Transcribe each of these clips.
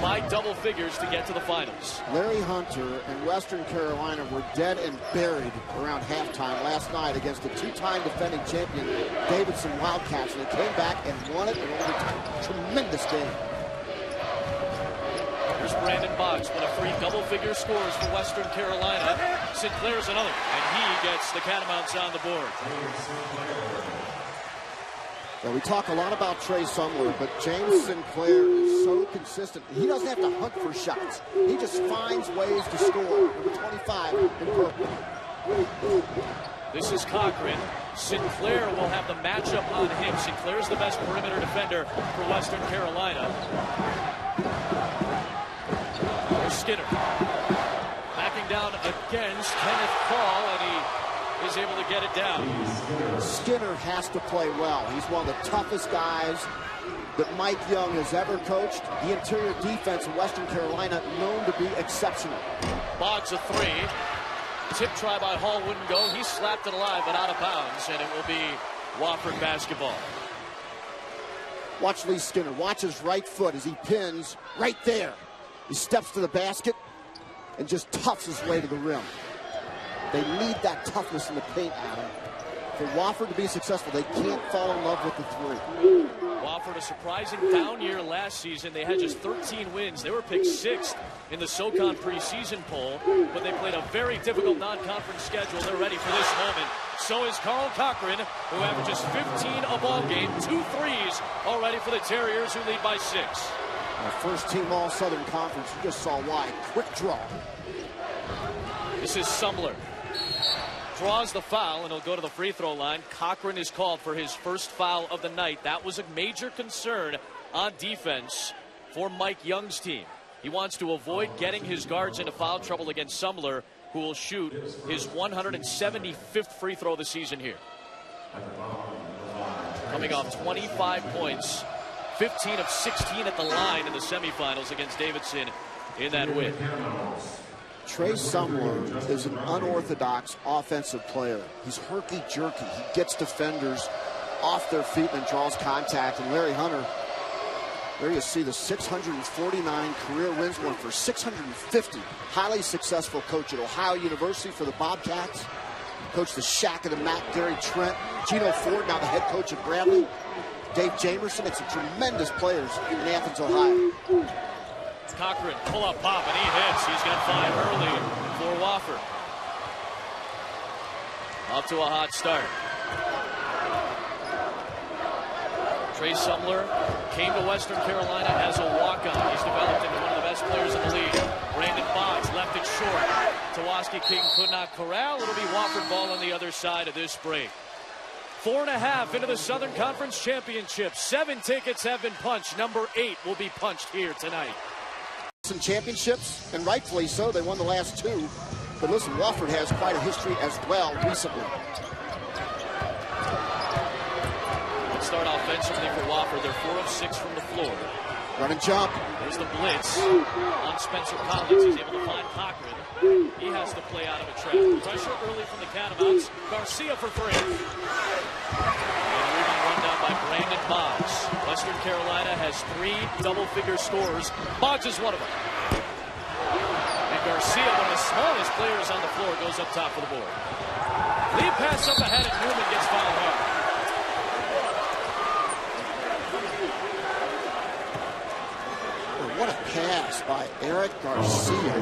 by double figures to get to the finals. Larry Hunter and Western Carolina were dead and buried around halftime last night against the two-time defending champion Davidson Wildcats, and they came back and won it in overtime. Tremendous game. Here's Brandon Boggs with a free double-figure scores for Western Carolina. Sinclair's another, and he gets the Catamounts on the board. Well, we talk a lot about Trey Sumler, but James Sinclair is so consistent. He doesn't have to hunt for shots. He just finds ways to score. Number 25 in purple. This is Cochran. Sinclair will have the matchup on him. Sinclair's the best perimeter defender for Western Carolina. There's Skinner. Backing down against Kenneth Paul, and he is able to get it down. Skinner has to play well. He's one of the toughest guys that Mike Young has ever coached. The interior defense in Western Carolina known to be exceptional. Boggs a three. Tip try by Hall wouldn't go. He slapped it alive but out of bounds, and it will be Wofford basketball. Watch Lee Skinner. Watch his right foot as he pins right there. He steps to the basket and just toughs his way to the rim. They need that toughness in the paint, Adam. For Wofford to be successful, they can't fall in love with the three. Wofford, a surprising down year last season. They had just 13 wins. They were picked 6th in the SoCon preseason poll, but they played a very difficult non-conference schedule. They're ready for this moment. So is Carl Cochran, who averages 15 a ball game, 2 threes already for the Terriers, who lead by 6. First team All-Southern Conference. You just saw why. Quick draw. This is Sumler. Draws the foul, and he'll go to the free throw line. Cochran is called for his first foul of the night. That was a major concern on defense for Mike Young's team. He wants to avoid getting his guards into foul trouble against Sumler, who will shoot his 175th free throw of the season here. Coming off 25 points, 15 of 16 at the line in the semifinals against Davidson in that win. Trey Sumler is an unorthodox offensive player. He's herky-jerky. He gets defenders off their feet and draws contact. And Larry Hunter, there you see the 649 career wins, one for 650. Highly successful coach at Ohio University for the Bobcats. Coached the Shaq of the Mac, Gary Trent. Gino Ford, now the head coach at Bradley. Dave Jamerson, it's some tremendous players in Athens, Ohio. Cochran, pull-up pop, and he hits. He's got 5 early for Wofford. Off to a hot start. Trey Sumler came to Western Carolina as a walk-on. He's developed into one of the best players in the league. Brandon Boggs left it short. Tawaski King could not corral. It'll be Wofford ball on the other side of this break. 4.5 into the Southern Conference Championship. 7 tickets have been punched. Number 8 will be punched here tonight. Some championships, and rightfully so. They won the last 2. But listen, Wofford has quite a history as well recently. Let's start offensively for Wofford. They're 4 of 6 from the floor. Run and jump. There's the blitz on Spencer Collins. He's able to find Cochran. He has to play out of a trap. Pressure early from the Catamounts. Garcia for 3. Run down by Brandon Boggs. Western Carolina has 3 double-figure scores. Boggs is one of them. And Garcia, one of the smallest players on the floor, goes up top for the board. Lead pass up ahead, and Newman gets fouled hard. What a pass by Eric Garcia.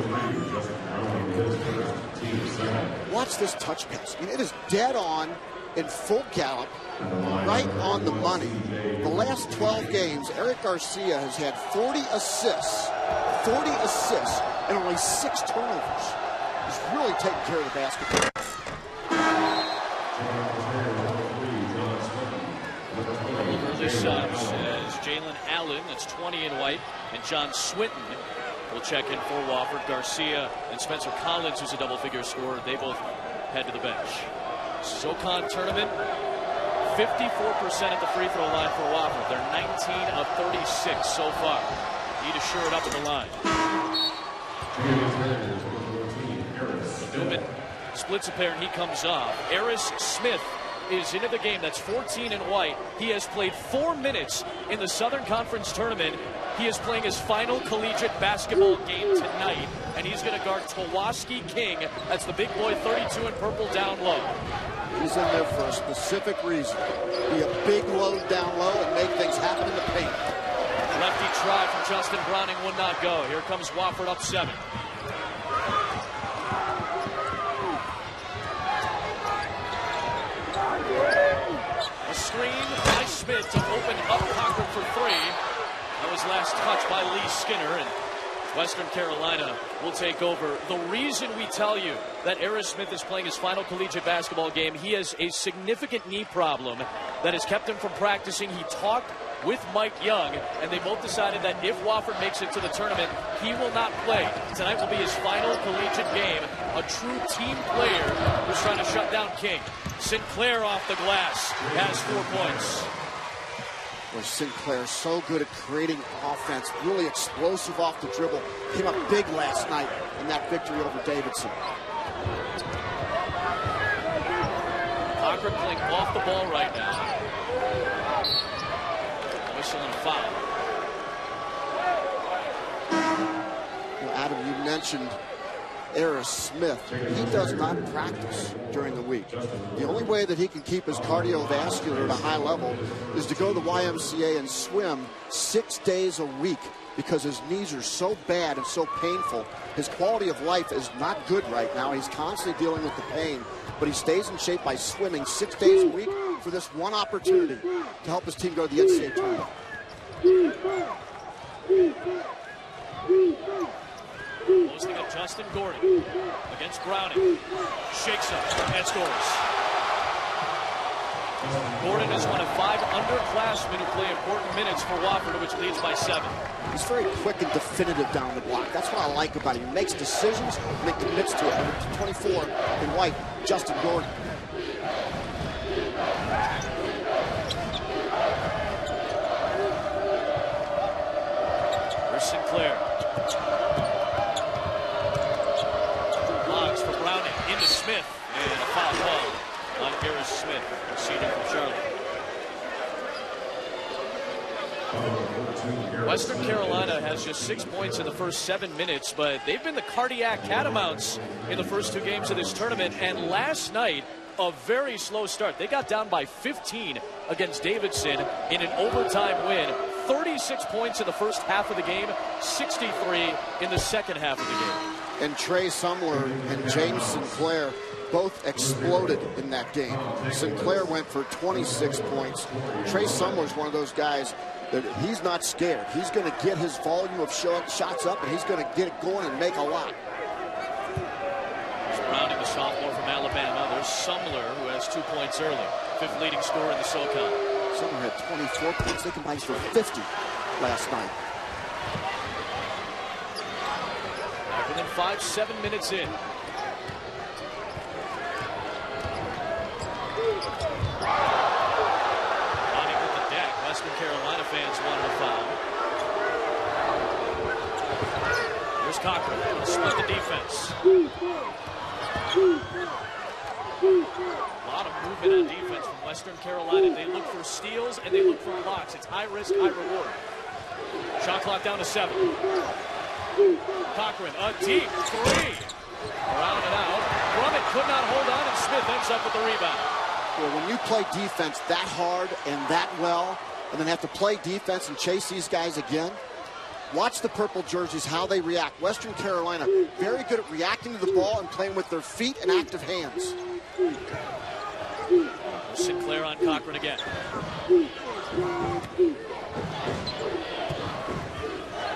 Watch this touch pass. I mean, it is dead on in full gallop, right on the money. The last 12 games, Eric Garcia has had 40 assists, and only 6 turnovers. He's really taking care of the basketball. Early subs as Jalen Allen, that's 20 in white, and John Swinton will check in for Wofford. Garcia and Spencer Collins, who's a double-figure scorer, they both head to the bench. SoCon tournament, 54% at the free throw line for Wofford. They're 19 of 36 so far. Need to shore it up at the line. Newman splits a pair and he comes off. Aerris Smith is into the game. That's 14 in white. He has played 4 minutes in the Southern Conference tournament. He is playing his final collegiate basketball game tonight, and he's going to guard Tawaski King. That's the big boy, 32 in purple, down low. He's in there for a specific reason. Be a big load down low and make things happen in the paint. Lefty try from Justin Browning would not go. Here comes Wofford up 7. A screen by Smith to open up Cochran for 3. That was last touched by Lee Skinner, and Western Carolina will take over. The reason we tell you that Aerris Smith is playing his final collegiate basketball game, he has a significant knee problem that has kept him from practicing. He talked with Mike Young, and they both decided that if Wofford makes it to the tournament, he will not play. Tonight will be his final collegiate game. A true team player who's trying to shut down King. Sinclair off the glass has 4 points. Well, Sinclair so good at creating offense, really explosive off the dribble. Came up big last night in that victory over Davidson. Cochran playing off the ball right now. Whistle and foul. Well, Adam, you mentioned Aerris Smith. He does not practice during the week. The only way that he can keep his cardiovascular at a high level is to go to the YMCA and swim 6 days a week because his knees are so bad and so painful. His quality of life is not good right now. He's constantly dealing with the pain, but he stays in shape by swimming 6 days a week for this one opportunity to help his team go to the NCAA tournament. Posting up Justin Gordon against Browning. Shakes up and scores. Gordon is one of 5 underclassmen who play important minutes for Wofford, which leads by 7. He's very quick and definitive down the block. That's what I like about him. He makes decisions and then commits to it. Number 24 in white, Justin Gordon. Here's Sinclair. Logs for Browning into Smith, and a foul call on Aerris Smith, proceeding from Charlotte. Western Carolina has just 6 points in the first 7 minutes, but they've been the cardiac catamounts in the first 2 games of this tournament. And last night, a very slow start. They got down by 15 against Davidson in an overtime win. 36 points in the first half of the game, 63 in the second half of the game. And Trey Sumler and James Sinclair both exploded in that game. Sinclair went for 26 points. Trey Sumler's one of those guys that he's not scared. He's going to get his volume of shots up, and he's going to get it going and make a lot. Surrounding the sophomore from Alabama, there's Sumler, who has 2 points early. 5th leading scorer in the SoCon. Sumler had 24 points. They combined for 50 last night. Back within 5-7 minutes in. Western Carolina fans wanted a foul. Here's Cochran. Split the defense. A lot of movement on defense from Western Carolina. They look for steals and they look for blocks. It's high risk, high reward. Shot clock down to 7. Cochran, a deep 3. Around and out. Brummett could not hold on, and Smith ends up with the rebound. Well, when you play defense that hard and that well, and then have to play defense and chase these guys again, watch the purple jerseys, how they react. Western Carolina, very good at reacting to the ball and playing with their feet and active hands. Sinclair on Cochran again.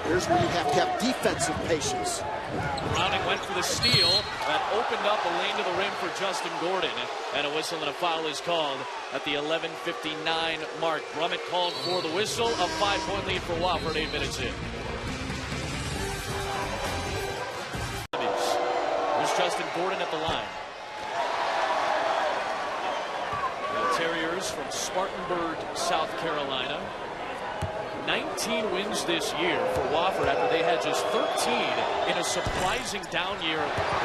Here's where you have to have defensive patience. Browning went for the steal. That opened up a lane to the rim for Justin Gordon. And a whistle and a foul is called at the 11:59 mark. Brummett called for the whistle. A 5-point lead for Wofford, 8 minutes in. Here's Justin Gordon at the line. The Terriers from Spartanburg, South Carolina. 19 wins this year for Wofford after they had just 13 in a surprising down year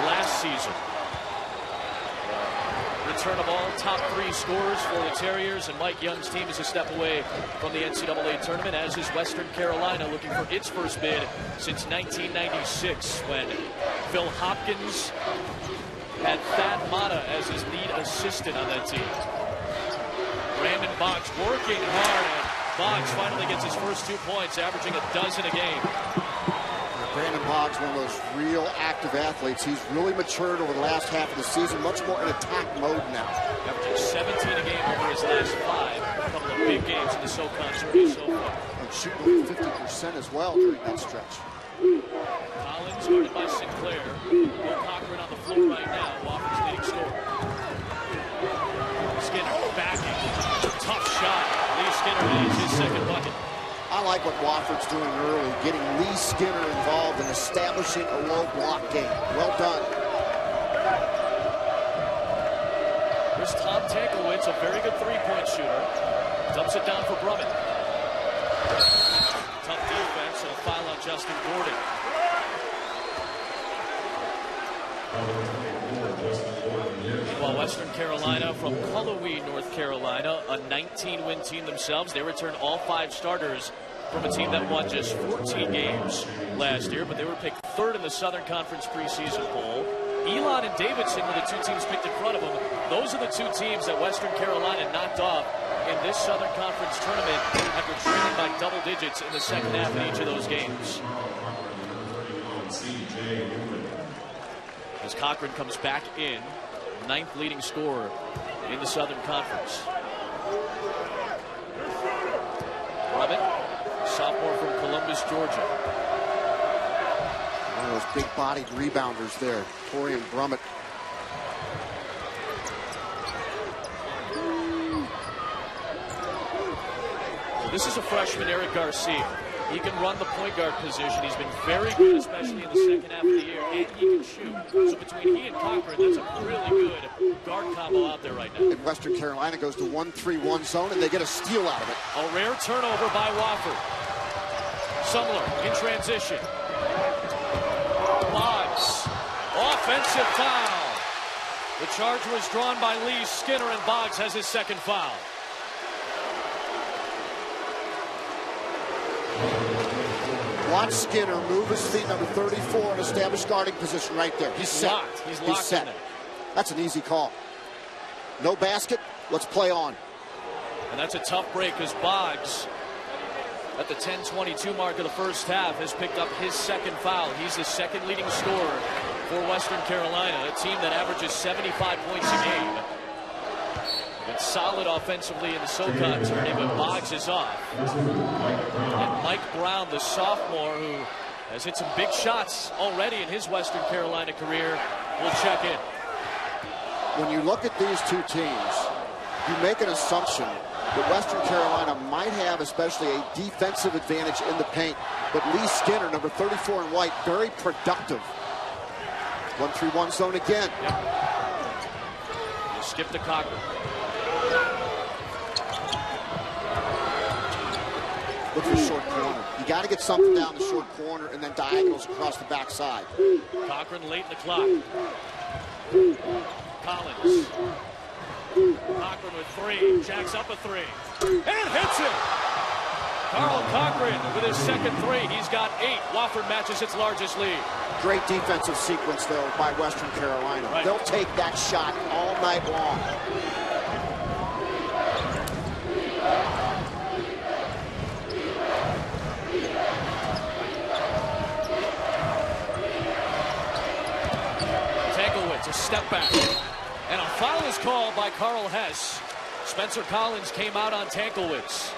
last season. return of all top 3 scorers for the Terriers, and Mike Young's team is a step away from the NCAA tournament, as is Western Carolina, looking for its first bid since 1996, when Phil Hopkins had Thad Mata as his lead assistant on that team. Brandon Boggs working hard, and Boggs finally gets his first 2 points, averaging a dozen a game. Brandon Boggs, one of those real active athletes. He's really matured over the last half of the season, much more in attack mode now. Averaging 17 a game over his last 5. A couple of big games in the SoCon circuit so far. And shooting over 50% as well during that stretch. Collins guarded by Sinclair. Will Cochran on the floor right now. Wofford's leading scorer. Skinner backing. Tough shot. Lee Skinner has his second bucket. I like what Wofford's doing early, getting Lee Skinner involved in establishing a low block game. Well done. Here's Tom Tankowitz, a very good three-point shooter. Dumps it down for Brummett. Tough defense and a foul on Justin Gordon. Meanwhile, Western Carolina from Cullowhee, North Carolina, a 19-win team themselves. They returned all 5 starters from a team that won just 14 games last year, but they were picked 3rd in the Southern Conference preseason poll. Elon and Davidson were the 2 teams picked in front of them. Those are the 2 teams that Western Carolina knocked off in this Southern Conference tournament after trailing by double digits in the second half in each of those games. As Cochran comes back in, 9th leading scorer in the Southern Conference. Brummett, sophomore from Columbus, Georgia. One of those big-bodied rebounders there, Torian Brummett. So this is a freshman, Eric Garcia. He can run the point guard position. He's been very good, especially in the second half of the year, and he can shoot. So between he and Cochran, that's a really good guard combo out there right now. And Western Carolina goes to 1-3-1 zone, and they get a steal out of it. A rare turnover by Wofford. Sumler in transition. Boggs. Offensive foul. The charge was drawn by Lee Skinner, and Boggs has his second foul. Watch Skinner move his feet, number 34, and establish guarding position right there. He's locked. He's locked in there. That's an easy call. No basket. Let's play on. And that's a tough break because Boggs, at the 10:22 mark of the first half, has picked up his second foul. He's the second leading scorer for Western Carolina, a team that averages 75 points a game. It's solid offensively in the SoCon tournament, but Boggs is off. And Mike Brown, the sophomore, who has hit some big shots already in his Western Carolina career, will check in. When you look at these 2 teams, you make an assumption that Western Carolina might have especially a defensive advantage in the paint. But Lee Skinner, number 34 in white, very productive. 1-3-1 zone again. Yep. You skip to Cochran. Look for short corner. You got to get something down the short corner and then diagonals across the backside. Cochran late in the clock. Collins. Cochran with 3. Jacks up a 3. And hits it! Carl Cochran with his second 3. He's got 8. Wofford matches its largest lead. Great defensive sequence, though, by Western Carolina. Right. They'll take that shot all night long. A step back. And a foul is called by Carl Hess. Spencer Collins came out on Tankowitz.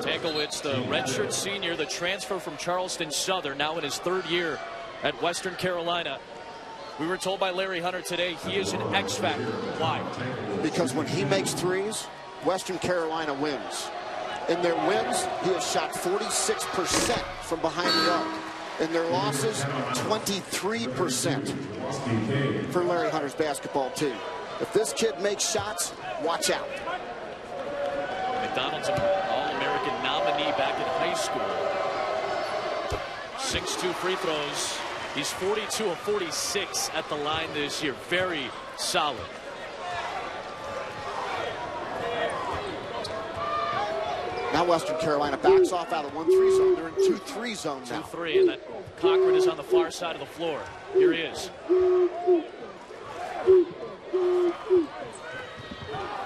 Tankowitz, the redshirt senior, the transfer from Charleston Southern, now in his 3rd year at Western Carolina. We were told by Larry Hunter today he is an X factor. Why? Because when he makes threes, Western Carolina wins. In their wins, he has shot 46% from behind the arc. In their losses, 23% for Larry Hunter's basketball team. If this kid makes shots, watch out. McDonald's an All-American nominee back in high school. 6-2 free throws He's 42 of 46 at the line this year. Very solid. Now Western Carolina backs off out of the 1-3 zone. They're in 2-3 zone now. 2-3, and that Cochran is on the far side of the floor. Here he is.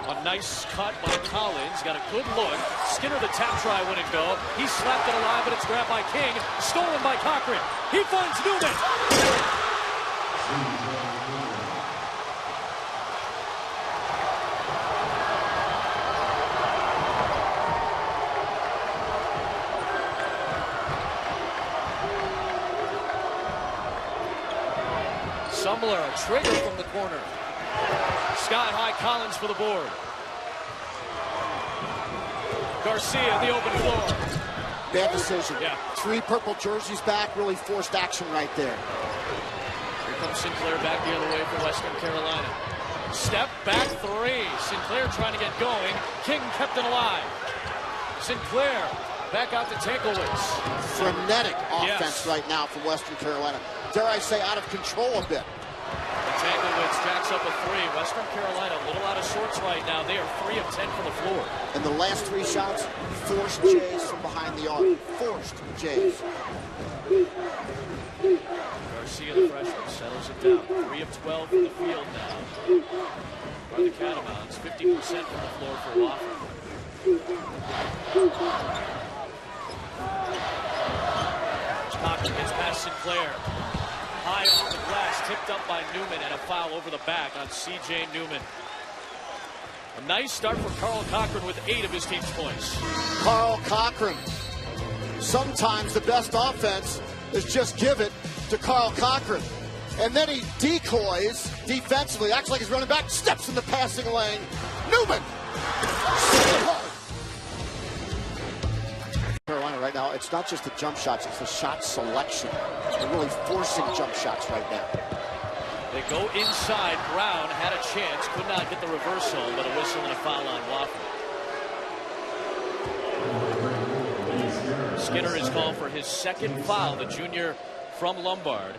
A nice cut by Collins. Got a good look. Skinner, the tap try wouldn't go. He slapped it alive, but it's grabbed by King. Stolen by Cochran. He finds Newman. Sumler, a trigger from the corner. Sky high, Collins for the board. Garcia in the open floor. Bad decision. Yeah. 3 purple jerseys back, really forced action right there. Here comes Sinclair back the other way for Western Carolina. Step back 3. Sinclair trying to get going. King kept it alive. Sinclair back out to Tanklewitz. Frenetic offense right now from Western Carolina. Dare I say, out of control a bit. Tanklewitz jacks up a 3. Western Carolina a little out of sorts right now. They are 3 of 10 from the floor. And the last 3 shots, forced Jays from behind the arc. Forced Jays. Garcia, the freshman, settles it down. 3 of 12 from the field now. Are the Catamounts 50% from the floor for Wofford. Cochran gets past Sinclair. High off the glass, tipped up by Newman, and a foul over the back on C.J. Newman. A nice start for Carl Cochran with 8 of his team's points. Carl Cochran. Sometimes the best offense is just give it to Carl Cochran. And then he decoys defensively, acts like he's running back, steps in the passing lane. Newman! Carolina right now, it's not just the jump shots, it's the shot selection. They're really forcing jump shots right now. They go inside. Brown had a chance, could not get the reversal, but a whistle and a foul on Wofford. Skinner is called for his 2nd foul, the junior from Lombard.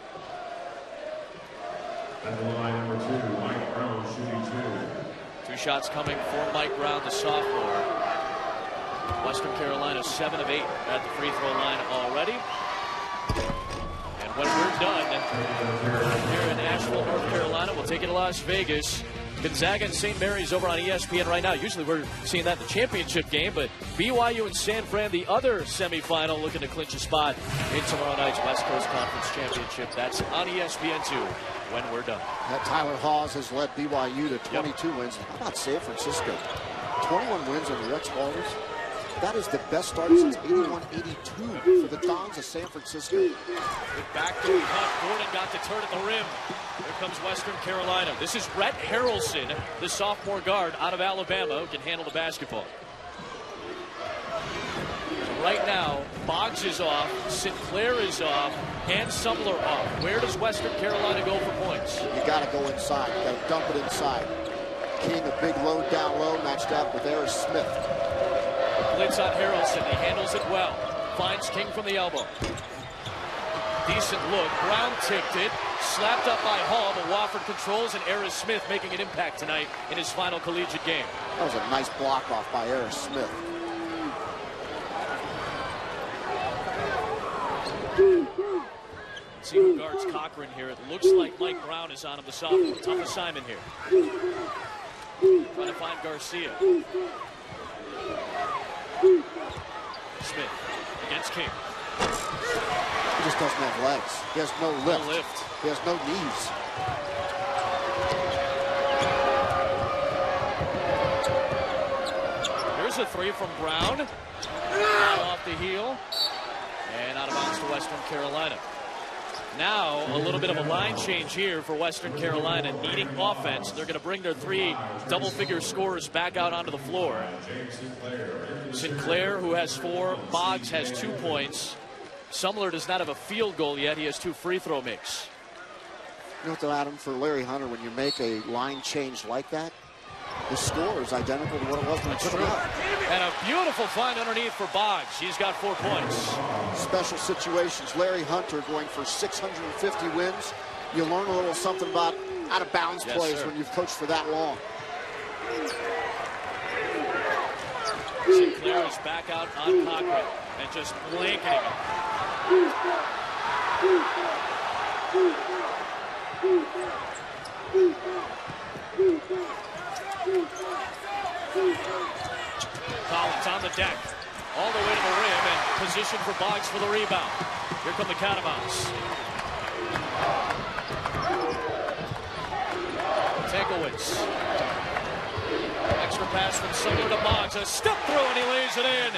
At the line, number 2, Mike Brown shooting 2. 2 shots coming for Mike Brown, the sophomore. Western Carolina 7 of 8 at the free throw line already. And when we're done here in Asheville, North Carolina, we'll take it to Las Vegas. Gonzaga and St. Mary's over on ESPN right now. Usually we're seeing that in the championship game, but BYU and San Fran, the other semifinal, looking to clinch a spot in tomorrow night's West Coast Conference Championship. That's on ESPN2 when we're done. That Tyler Hawes has led BYU to 22 wins. How about San Francisco? 21 wins on the Rex Walters. That is the best start since 81-82 for the Dons of San Francisco. With backdoor cut, Gordon got to turn at the rim. Here comes Western Carolina. This is Rhett Harrelson, the sophomore guard out of Alabama, who can handle the basketball. Right now, Boggs is off, Sinclair is off, and Sumler off. Where does Western Carolina go for points? You got to go inside. You got to dump it inside. King, a big load down low, matched up with Aerris Smith. Blitz on Harrelson. He handles it well. Finds King from the elbow. Decent look. Brown ticked it. Slapped up by Hall, but Wofford controls, and Aerris Smith making an impact tonight in his final collegiate game. That was a nice block off by Aerris Smith. See who guards Cochran here. It looks like Mike Brown is on him, the sophomore. Tough assignment here. Trying to find Garcia. Smith against King. He just doesn't have legs. He has no lift. No lift. He has no knees. Here's a 3 from Brown. Off the heel. And out of bounds to Western Carolina. Now, a little bit of a line change here for Western Carolina, needing offense. They're going to bring their 3 double-figure scorers back out onto the floor. Sinclair, who has 4. Boggs has 2 points. Sumler does not have a field goal yet. He has 2 free throw makes. You know what, though, Adam, for Larry Hunter, when you make a line change like that, the score is identical to what it was when he took him out. And a beautiful find underneath for Boggs. He's got 4 points. special situations. Larry Hunter going for 650 wins. You learn a little something about out-of-bounds plays when you've coached for that long. Sinclair is back out on Cochran and just blanketing him. Collins on the deck, all the way to the rim, and position for Boggs for the rebound. Here come the Catamounts. Tankowitz. Extra pass from Sumner to Boggs. A step through, and he lays it in.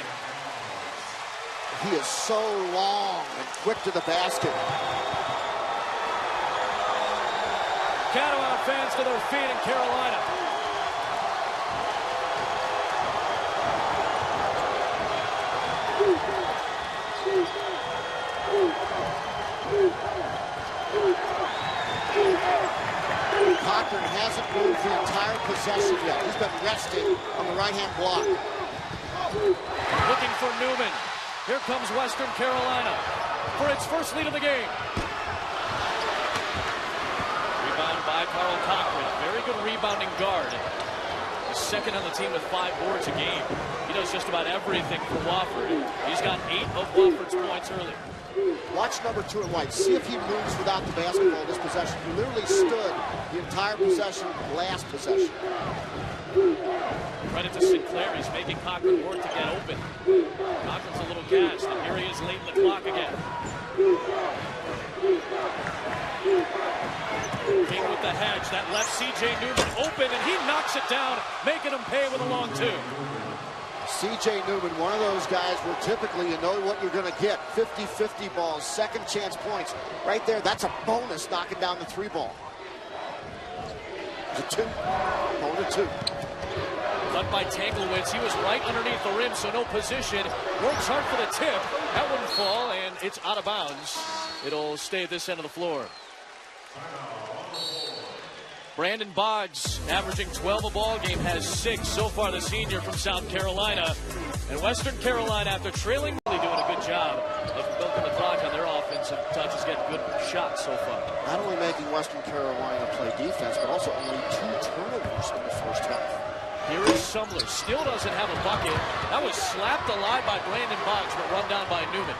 He is so long and quick to the basket. Catamount fans to their feet in Carolina. Cochran hasn't moved the entire possession yet. He's been resting on the right-hand block. Looking for Newman. Here comes Western Carolina for its first lead of the game. Rebound by Carl Cochran. Very good rebounding guard. He's second on the team with 5 boards a game. He does just about everything for Wofford. He's got 8 of Wofford's points early. Watch number 2 in white. See if he moves without the basketball this possession. He literally stood the entire possession, last possession. Credit to Sinclair. He's making Cochran work to get open. Cochran's a little gassed, and here he is late in the clock again. King with the hedge. That left C.J. Newman open, and he knocks it down, making him pay with a long 2. C.J. Newman, one of those guys where typically you know what you're going to get. 50-50 balls, second chance points. Right there, that's a bonus knocking down the 3 ball. It's a 2. Bonus 2. Cut by Tanglewitz. He was right underneath the rim, so no position. Works hard for the tip. That wouldn't fall, and it's out of bounds. It'll stay at this end of the floor. Brandon Boggs, averaging 12 a ball game, has 6 so far, the senior from South Carolina. And Western Carolina, after trailing, really doing a good job of milking the clock on their offensive touches, getting good shots so far. Not only making Western Carolina play defense, but also only 2 turnovers in the first half. Here is Sumler, still doesn't have a bucket. That was slapped alive by Brandon Boggs, but run down by Newman.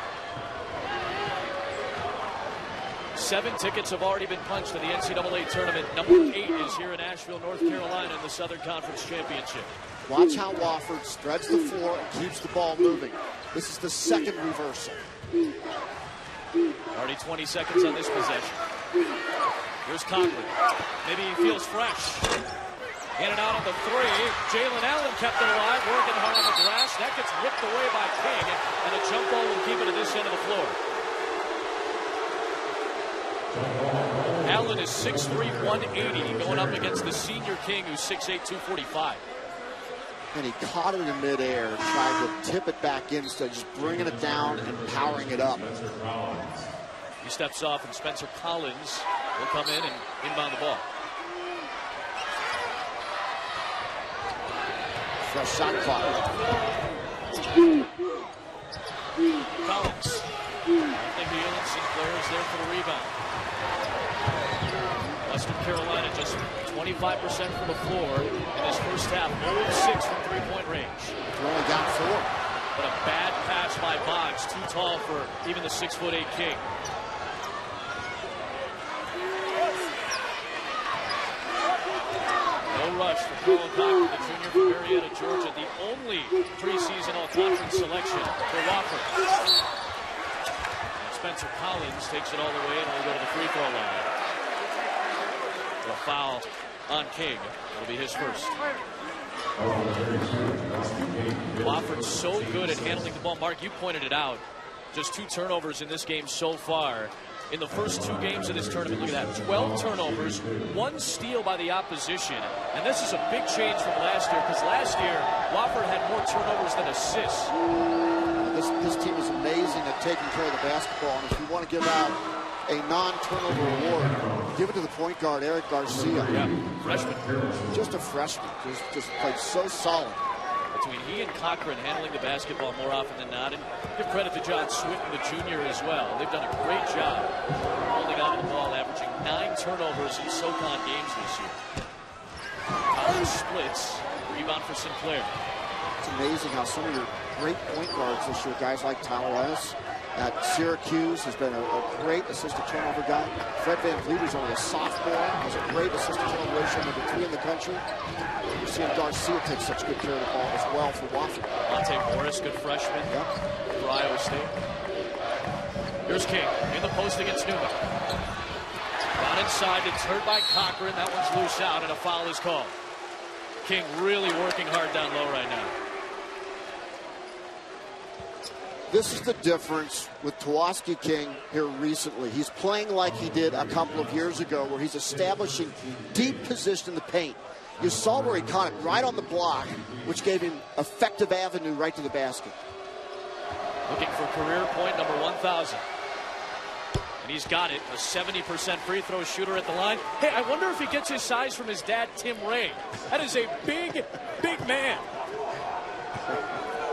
7 tickets have already been punched in the NCAA tournament. Number 8 is here in Asheville, North Carolina in the Southern Conference Championship. Watch how Wofford spreads the floor and keeps the ball moving. This is the second reversal. Already 20 seconds on this possession. Here's Cochran. Maybe he feels fresh. In and out on the 3. Jalen Allen kept it alive, working hard on the glass. That gets ripped away by King, and a jump ball will keep it at this end of the floor. Allen is 6'3", 180, going up against the senior King, who's 6'8", 245. And he caught it in midair, tried to tip it back in instead of just bringing it down and powering it up. He steps off, and Spencer Collins will come in and inbound the ball. Fresh shot clock. Collins. Nothing Healing. Sinclair is there for the rebound. Western Carolina just 25% from the floor in this first half. 0-6 from three-point range. They're only down 4. But a bad pass by Boggs. Too tall for even the 6'8" King. No rush for Colin Cochran, the junior from Marietta, Georgia. The only preseason all-conference selection for Wofford. Spencer Collins takes it all the way and will go to the free throw line. A foul on King. It'll be his first. Wofford's so good at handling the ball. Mark, you pointed it out. Just 2 turnovers in this game so far. In the first 2 games of this tournament, look at that. 12 turnovers, 1 steal by the opposition. And this is a big change from last year, because last year, Wofford had more turnovers than assists. This team is amazing at taking care of the basketball. And if you want to give out a non-turnover award, give it to the point guard, Eric Garcia. Yeah, freshman. Just a freshman. Just played so solid. between he and Cochran handling the basketball more often than not. And give credit to John Swinton, the junior, as well. They've done a great job holding on to the ball, averaging 9 turnovers in SoCon games this year. Collins splits. Rebound for Sinclair. It's amazing how some of your great point guards this year, guys like Tyler Aerris at Syracuse, has been a great assistant turnover guy. Fred Van Vlieter's only a sophomore, has a great assistant turnover ratio, number 3 in the country. You're seeing Garcia take such good care of the ball as well for Wofford. Monte Morris, good freshman for Iowa State. Here's King in the post against Newman. Down inside, it's hurt by Cochran. That one's loose out, and a foul is called. King really working hard down low right now. This is the difference with Tawaski King here recently. He's playing like he did a couple of years ago, where he's establishing deep position in the paint. You saw where he caught it right on the block, which gave him effective avenue right to the basket. Looking for career point number 1,000. And he's got it, a 70% free throw shooter at the line. Hey, I wonder if he gets his size from his dad, Tim Ray. That is a big, big man.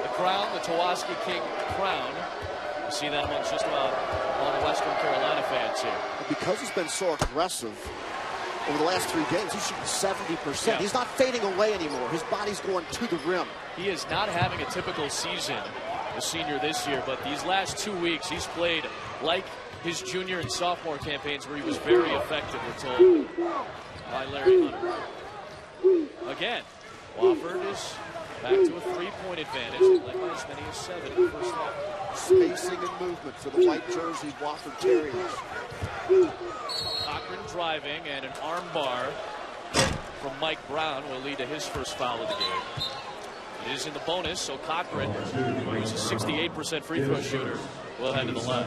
The crown, the Tawaski King crown. You see that amongst just about all the Western Carolina fans here. Because he's been so aggressive over the last 3 games, he's shooting 70%. Yeah. He's not fading away anymore. His body's going to the rim. He is not having a typical season, the senior this year, but these last 2 weeks he's played like his junior and sophomore campaigns, where he was very effective, we're told, by Larry Hunter. Again, Wofford is back to a 3-point advantage. They led by as many as 7 in the first half. Spacing and movement for the white jersey Wofford Terriers. Cochran driving, and an arm bar from Mike Brown will lead to his first foul of the game. It is in the bonus, so Cochran, who's a 68% free throw shooter, will head to the line.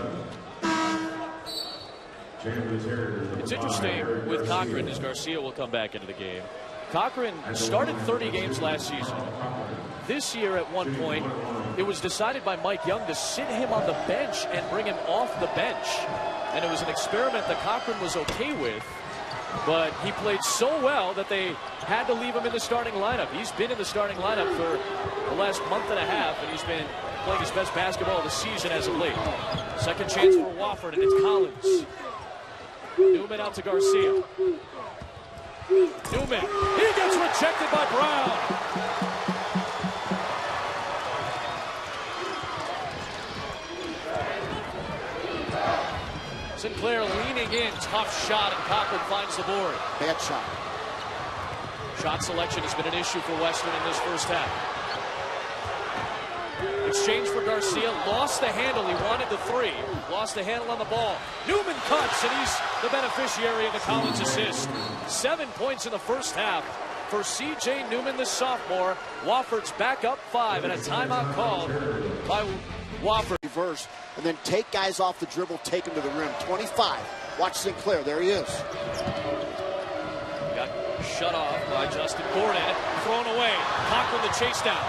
It's interesting with Cochran, as Garcia will come back into the game. Cochran started 30 games last season. This year, at one point, it was decided by Mike Young to sit him on the bench and bring him off the bench. And it was an experiment that Cochran was okay with, but he played so well that they had to leave him in the starting lineup. He's been in the starting lineup for the last month and a half, and he's been playing his best basketball of the season as of late. Second chance for Wofford, and it's Collins. Newman out to Garcia. Newman, he gets rejected by Brown. Sinclair leaning in, tough shot, and Cochran finds the board. Bad shot. Shot selection has been an issue for Western in this first half. Exchange for Garcia, lost the handle. He wanted the 3, lost the handle on the ball. Newman cuts, and he's the beneficiary of the Collins assist. 7 points in the first half for C.J. Newman, the sophomore. Wofford's back up 5, and a timeout called by Wofford. Reverse, and then take guys off the dribble, take them to the rim. 25. Watch Sinclair. There he is. Got shut off by Justin Gordon. Thrown away. Cochran the chase down.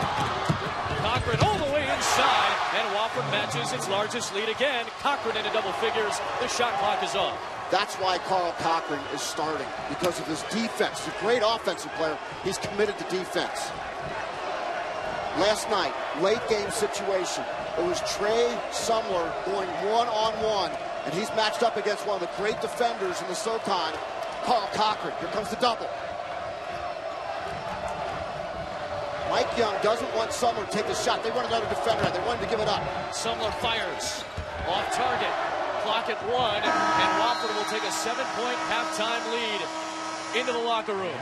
Cochran all the way inside, and Wofford matches its largest lead again. Cochran into double figures. The shot clock is off. That's why Carl Cochran is starting, because of his defense. He's a great offensive player. He's committed to defense. Last night, late game situation. It was Trey Sumler going one-on-one, and he's matched up against one of the great defenders in the SoCon, Carl Cochran. Here comes the double. Mike Young doesn't want Sumler to take the shot. They want another defender out. They want him to give it up. Sumler fires off target. Clock at 1, and Wofford will take a 7-point halftime lead into the locker room.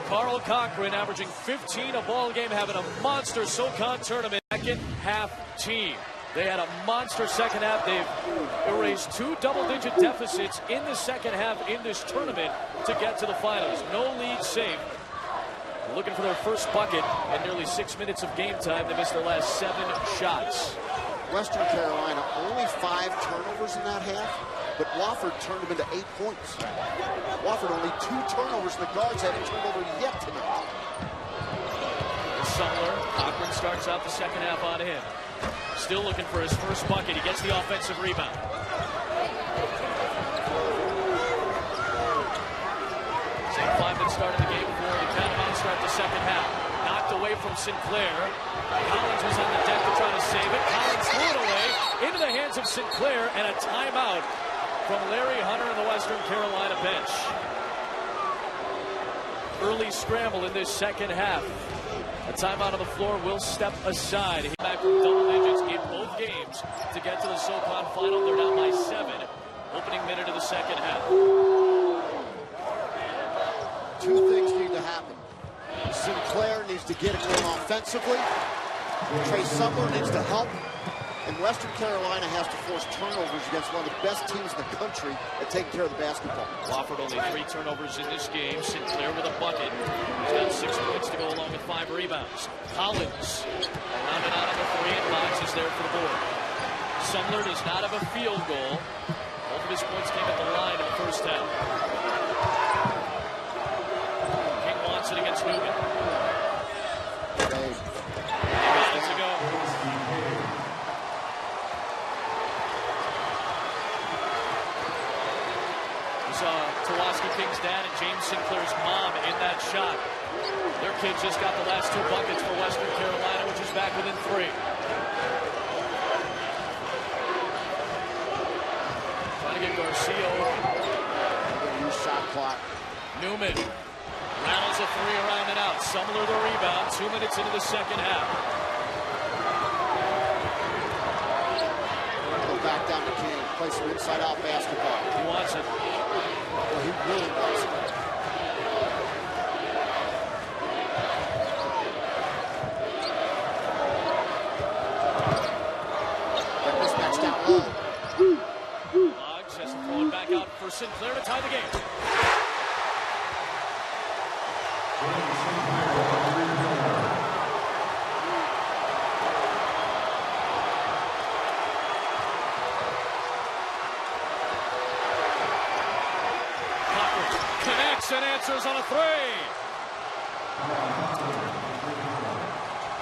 Carl Cochran averaging 15 a ball game, having a monster SoCon tournament. Second half team. They had a monster second half. They've erased 2 double-digit deficits in the second half in this tournament to get to the finals. No lead safe. Looking for their first bucket in nearly 6 minutes of game time. They missed their last 7 shots. Western Carolina, only 5 turnovers in that half, but Wofford turned them into 8 points. Wofford only 2 turnovers, and the guards haven't turned over yet tonight. Sumler, Cochran starts out the second half on him. Still looking for his first bucket. He gets the offensive rebound. Same 5 that started the game before the timeout start the second half. Knocked away from from Sinclair. Collins was on the deck to try to save it. Collins threw it away into the hands of Sinclair, and a timeout from Larry Hunter and the Western Carolina bench. Early scramble in this second half. A timeout on the floor will step aside. He back from double digits in both games to get to the SoCon final. They're down by 7. Opening minute of the second half. Two things need to happen. Sinclair needs to get it going offensively. Trey Sumler needs to help. And Western Carolina has to force turnovers against one of the best teams in the country at taking care of the basketball. Wofford only 3 turnovers in this game. Sinclair with a bucket. He's got 6 points to go along with 5 rebounds. Collins around and out on the 3, and Boggs is there for the board. Sumler does not have a field goal. Both of his points came at the line in the first half. King wants it against Newman. To go. Tawaski King's dad and James Sinclair's mom in that shot. Their kid just got the last 2 buckets for Western Carolina, which is back within 3. Trying to get Garcia open. Use shot clock. Newman rattles a 3 around and out. Sumler the rebound. 2 minutes into the second half. Go back down to King. Play some inside-out basketball. He wants it. Well, he really wants it. That mismatch down low. Boggs has to throw it back out for Sinclair to tie the game. And answers on a 3.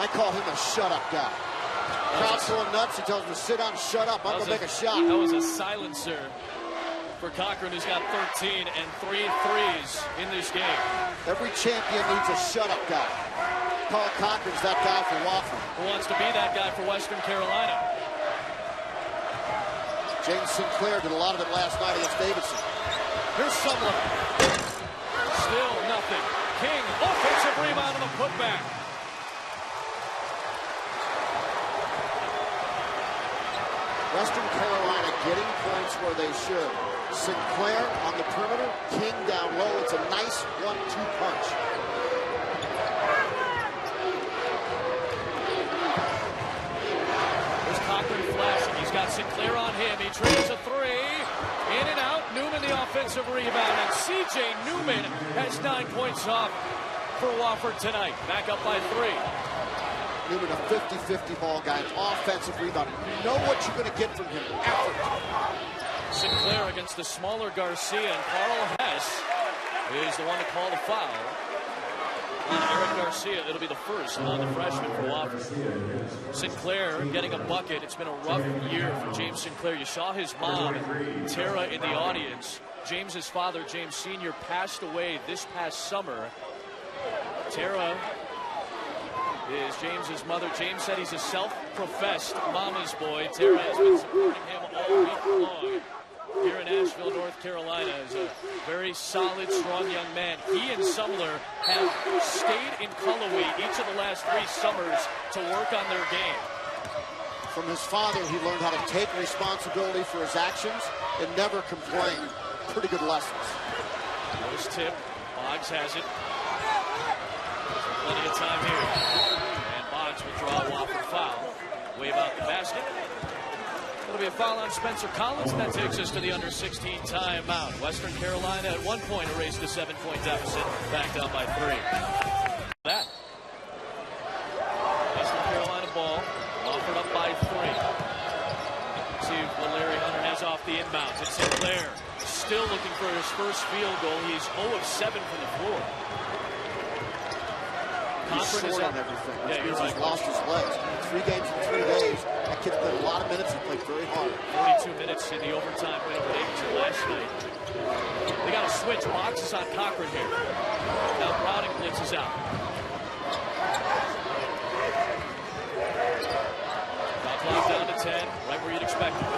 I call him a shut-up guy. Crowd's full of nuts. He tells him to sit down and shut up. I'm going to make a shot. That was a silencer for Cochran, who's got 13 and 3 threes in this game. Every champion needs a shut-up guy. Carl Cochran's that guy for Wofford. Who wants to be that guy for Western Carolina? James Sinclair did a lot of it last night against Davidson. Here's Sumler. Still nothing. King, offensive rebound on the putback. Western Carolina getting points where they should. Sinclair on the perimeter, King down low. It's a nice 1-2 punch. There's Cochran flashing. He's got Sinclair on him. He trails a 3. In and out. Newman the offensive rebound. And C.J. Newman has 9 points off for Wofford tonight. Back up by 3. Newman a 50-50 ball guy. Offensive rebound. You know what you're going to get from him. Effort. Sinclair against the smaller Garcia. And Carl Hess is the one to call the foul on Eric Garcia. It'll be the first on the freshman for Wofford. Sinclair getting a bucket. It's been a rough year for James Sinclair. You saw his mom, Tara, in the audience. James's father, James Sr., passed away this past summer. Tara is James's mother. James said he's a self-professed mama's boy. Tara has been supporting him all week long here in Asheville, North Carolina. Is a very solid, strong young man. He and Sumler have stayed in Cullowhee each of the last 3 summers to work on their game. From his father, he learned how to take responsibility for his actions and never complain. Pretty good lessons. First tip. Boggs has it. Plenty of time here. And Boggs will draw a Wofford foul. Wave out the basket. It'll be a foul on Spencer Collins, and that takes us to the under-16 timeout. Western Carolina at one point erased a 7-point deficit, back down by 3. That. Western Carolina ball, Wofford up by 3. See what Larry Hunter has off the inbounds. It's Sinclair, still looking for his first field goal. He's 0 of 7 from the floor. He's short on everything. Yeah, he's lost his legs. 3 games in 3 days. That kid's played a lot of minutes and played very hard. 42 minutes in the overtime win over Davidson last night. They got to switch. Boggs is on Cochran here. Now Browning blitzes out.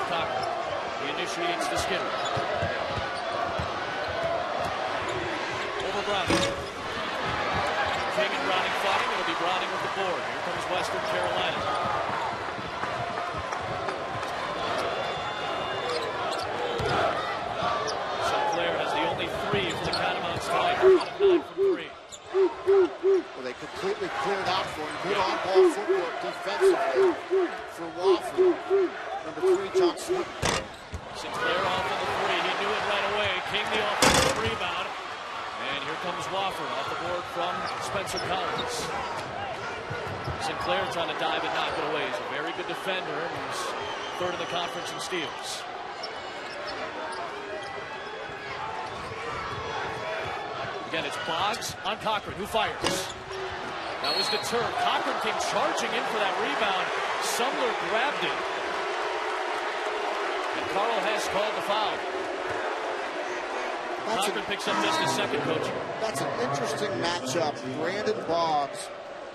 Cochran. He initiates to Skinner. Over Browning. King and Browning fighting. It'll be Browning with the board. Here comes Western Carolina. Sinclair has the only three for the Catamounts tonight. 9 from 3. Well, they completely cleared out for him. Good on-ball footwork defensively for Wofford. Number 3, John Swinton. Sinclair off on the 3. He knew it right away. King the offensive rebound. And here comes Wofford off the board from Spencer Collins. Sinclair trying to dive and knock it away. He's a very good defender, and he's third in the conference in steals. Again, it's Boggs on Cochran, who fires. That was deterred. Cochran came charging in for that rebound. Sumler grabbed it. And Carl Hess called the foul. Cochran picks up just his second, Coach. That's an interesting matchup. Brandon Boggs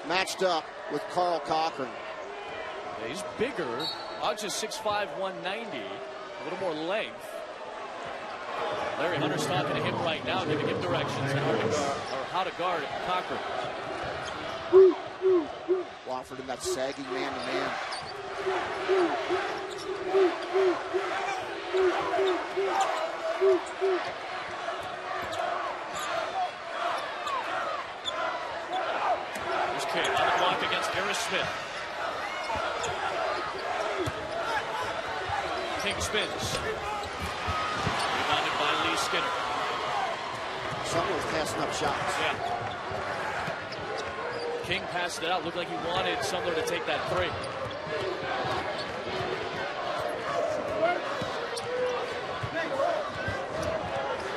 matched up with Carl Cochran. Yeah, he's bigger. Boggs is 6'5", 190. A little more length. Larry Hunter's talking to him right now, giving him directions on how to guard Cochran. Wofford in that sagging man-to-man. Here's King on the block against Aerris Smith. King spins. Rebounded by Lee Skinner. Someone's passing up shots. Yeah. King passed it out. Looked like he wanted Sumler to take that 3.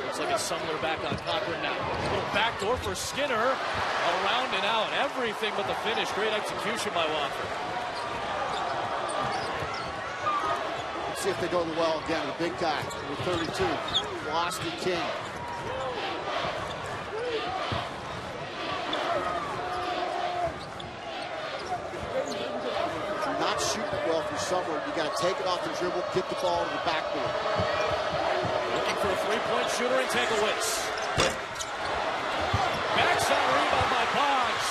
Looks like it's Sumler back on Cochran now. A little backdoor for Skinner. Around and out. Everything but the finish. Great execution by Wofford. Let's see if they go the well again. The big guy, number 32, Flosky King. Not shooting well for Sumler. You got to take it off the dribble, get the ball to the backboard. Looking for a three-point shooter in Tankowitz. Backside rebound by Boggs.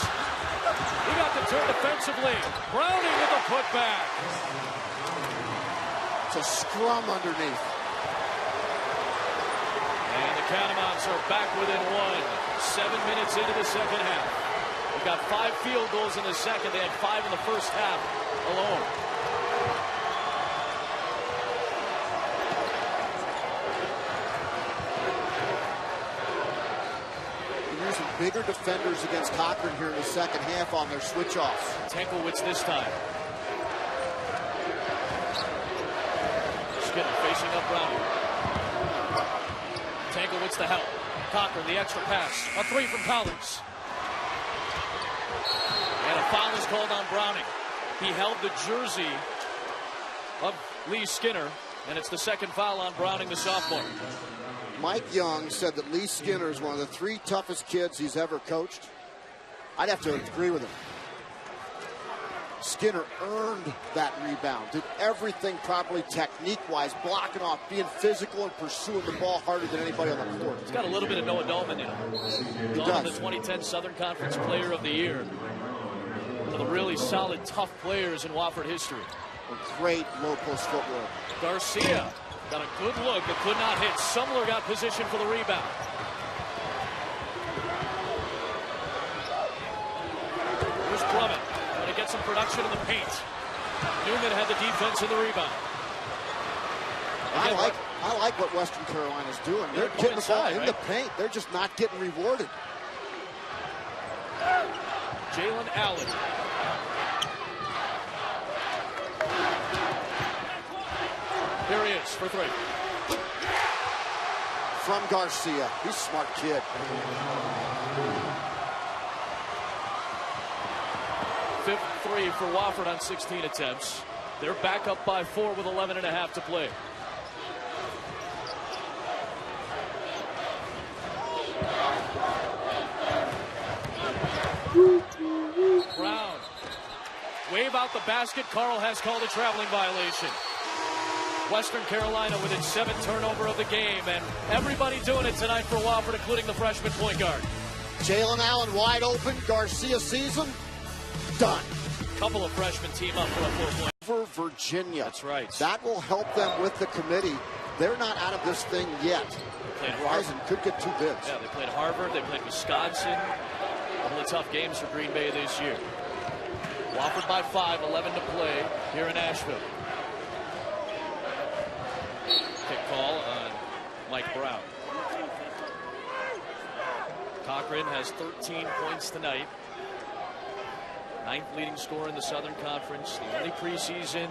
He got the turn defensively. Browning with a putback. It's a scrum underneath. And the Catamounts are back within 1. 7 minutes into the second half. We've got 5 field goals in the second. They had 5 in the first half alone. They're using bigger defenders against Cochran here in the second half on their switch-offs. Tankowitz this time. Skinner facing up Browning. Tankowitz the help. Cochran the extra pass. A 3 from Collins. And a foul is called on Browning. He held the jersey of Lee Skinner, and it's the second foul on Browning, the sophomore. Mike Young said that Lee Skinner is one of the 3 toughest kids he's ever coached. I'd have to agree with him. Skinner earned that rebound, did everything properly technique-wise, blocking off, being physical, and pursuing the ball harder than anybody on the court. He's got a little bit of Noah Dolman in him. He does. The 2010 Southern Conference Player of the Year. One of the really solid, tough players in Wofford history. A great low-post footwork. Garcia got a good look, but could not hit. Sumler got position for the rebound. Here's Drummond. Going to get some production in the paint. Newman had the defense in the rebound. I like what Western Carolina's doing. They're getting the ball in the paint. They're just not getting rewarded. Jalen Allen. Here he is for 3. From Garcia. He's a smart kid. Fifth 3 for Wofford on 16 attempts. They're back up by 4 with 11.5 to play. Brown. Wave out the basket. Carl has called a traveling violation. Western Carolina with its 7th turnover of the game, and everybody doing it tonight for Wofford, including the freshman point guard. Jalen Allen wide open. Garcia sees him. Done. Couple of freshmen team up for a 4-point. For Virginia. That's right. That will help them with the committee. They're not out of this thing yet. Horizon could get 2 bids. Yeah, they played Harvard. They played Wisconsin. A couple of tough games for Green Bay this year. Wofford by 5, 11 to play here in Asheville. Kick call on Mike Brown. Cochran has 13 points tonight. 9th leading scorer in the Southern Conference. The only preseason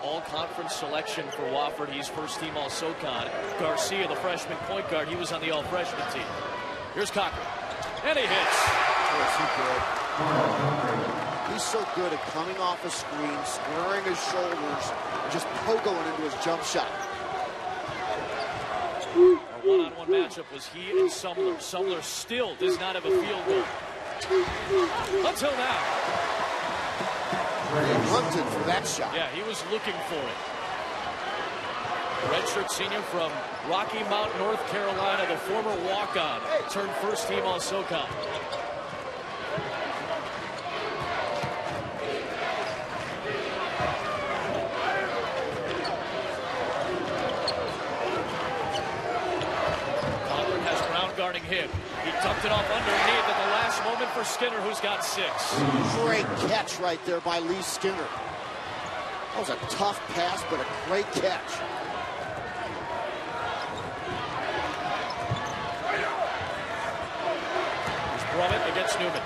all-conference selection for Wofford. He's first-team All-SoCon. Garcia, the freshman point guard, he was on the all-freshman team. Here's Cochran. And he hits. Yes, he did. He's so good at coming off a screen, squaring his shoulders, and just pogoing into his jump shot. Our one-on-one matchup was he and Sumler. Sumler still does not have a field goal. Until now. He hunted for that shot. Yeah, he was looking for it. Redshirt senior from Rocky Mount, North Carolina, the former walk-on, turned first-team All-SoCon. Cochran has Brown guarding him. He dumped it off underneath at the last moment for Skinner, who's got 6. Great catch right there by Lee Skinner. That was a tough pass, but a great catch. Here's Brummett against Newman.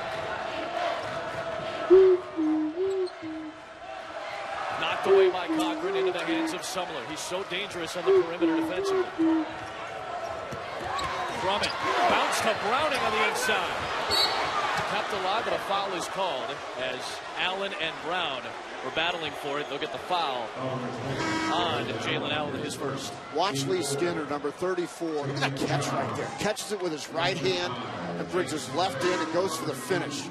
Knocked away by Cochran into the hands of Sumler. He's so dangerous on the perimeter defensively. Brummett bounced to Browning on the inside. Kept alive, but a foul is called as Allen and Brown were battling for it. They'll get the foul on Jalen Allen, his first. Watch Lee Skinner, number 34. Look at that catch right there. Catches it with his right hand and brings his left in and goes for the finish.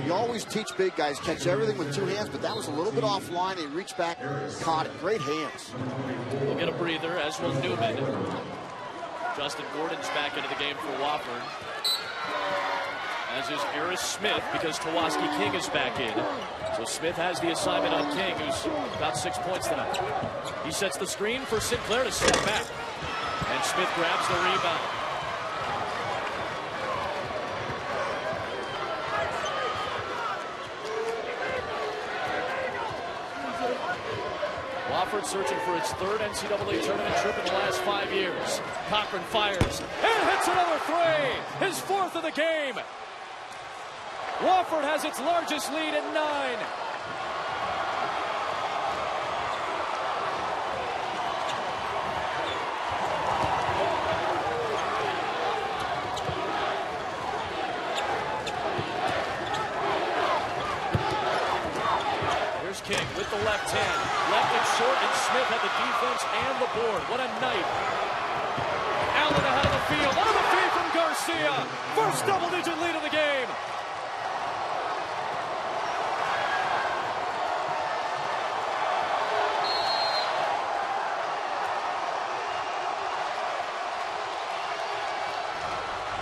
You always teach big guys catch everything with 2 hands, but that was a little bit offline. He reached back, caught it. Great hands. We'll get a breather, as will Newman. Justin Gordon's back into the game for Wofford, as is Aerris Smith, because Tawaski King is back in. So Smith has the assignment on King, who's got 6 points tonight. He sets the screen for Sinclair to step back, and Smith grabs the rebound. Wofford searching for its 3rd NCAA tournament trip in the last 5 years. Cochran fires and hits another 3, his 4th of the game. Wofford has its largest lead at 9. Here's King with the left hand. Left it short, and Smith had the defense and the board. What a night. Allen ahead of the field. On the feed from Garcia. First double-digit lead of the game.